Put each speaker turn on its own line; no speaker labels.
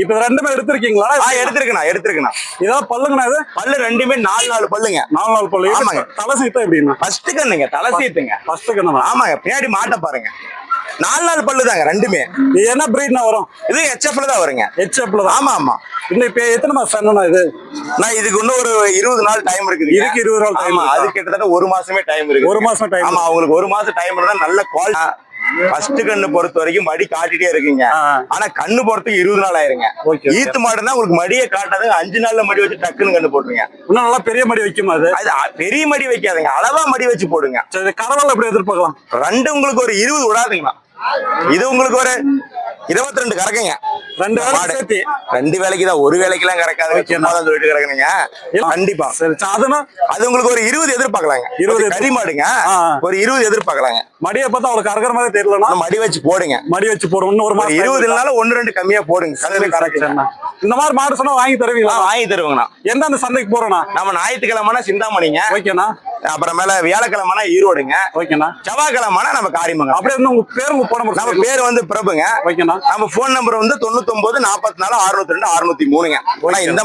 இப்ப ரெண்டுமே எடுத்திருக்கீங்களா?
எடுத்திருக்கேண்ணா.
இதான் பல்லுங்கண்ணா? இது
பல்லு ரெண்டுமே 4 பல்லுங்க.
4 பல்லு.
ஆமாங்க.
தலை சீத்தா எப்படின்னா?
ஃபர்ஸ்ட் கண்ணுங்க, தலை சீத்துங்க.
ஃபர்ஸ்ட் கண்ணு.
ஆமாங்க, பின்னாடி மாட்ட பாருங்க. 4 பல்லு தாங்க ரெண்டுமே.
இது என்ன பிரீட்னா வரும்?
இது HFல தான் வருங்க.
HFல தான்.
ஆமா ஆமா.
இன்னும் இப்ப எத்தனை மாசம் என்னன்னா இது?
நான் இதுக்கு இன்னும் ஒரு 20 நாள் டைம் இருக்குது.
இதுக்கு 20 நாள் டைம்.
அது கிட்டத்தட்ட 1 மாசமே டைம் இருக்கு.
1 மாசம் டைம்.
ஆமா, அவங்களுக்கு 1 மாசம் டைம் இருந்தா நல்ல குவாலிட்டி. ஃபர்ஸ்ட் கண்ணு பொறுத்த வரைக்கும் மடி காட்டிட்டே இருக்குங்க. ஆனா கண்ணு பொறுத்துக்கு 20 நாள் ஆயிருங்க. ஈத்து மாடுனா உங்களுக்கு மடியை காட்டாது. 5 நாள்ல மடி வச்சு டக்குன்னு கண்ணு போட்டுருங்க.
இன்னும் நல்லா பெரிய மடி வைக்குமா அது?
பெரிய மடி வைக்காதுங்க, அளவா மடி வச்சு போடுங்க.
கரவால எப்படி எதிர்பார்க்கலாம்?
ரெண்டு உங்களுக்கு ஒரு 20 விடாதுங்களா? இது உங்களுக்கு ஒரு 22 கறக்குங்க. 2 வேலைக்கு தான், ஒரு வேலைக்கு எல்லாம் கறக்காது. சொல்லிட்டு கறக்குறீங்க கண்டிப்பா. அது உங்களுக்கு ஒரு 20 எதிர்பார்க்கலாங்க. 20 கறி மாடுங்க, ஒரு 20 எதிர்பார்க்கலாங்க.
மடியை பார்த்தா அவளுக்கு கறக்குற மாதிரி தெரியலன்னா
மடி வச்சு போடுங்க.
மடி வச்சு போடும். ஒரு
20 நாள் 1-2 கம்மியா போடுங்க.
இந்த மாதிரி மாடு சொன்னா வாங்கி தருவீங்களா?
வாங்கி தருவாங்கண்ணா.
எந்தெந்த சந்தைக்கு போறோம்னா?
நம்ம ஞாயிற்றுக்கிழமைனா சிந்தாமணிங்க.
ஓகேண்ணா.
அப்புறமேல வியாழக்கிழமைனா ஈரோடுங்க.
ஓகேண்ணா.
செவ்வாய்க்கிழமைனா நம்ம காரியமங்கலம்.
அப்படியே உங்க பேர், உங்க போன் நம்பர்?
நம்ம பேர் வந்து பிரபுங்க.
ஓகேண்ணா.
நம்ம போன் நம்பர் வந்து 99 44 602 603ங்க. இந்த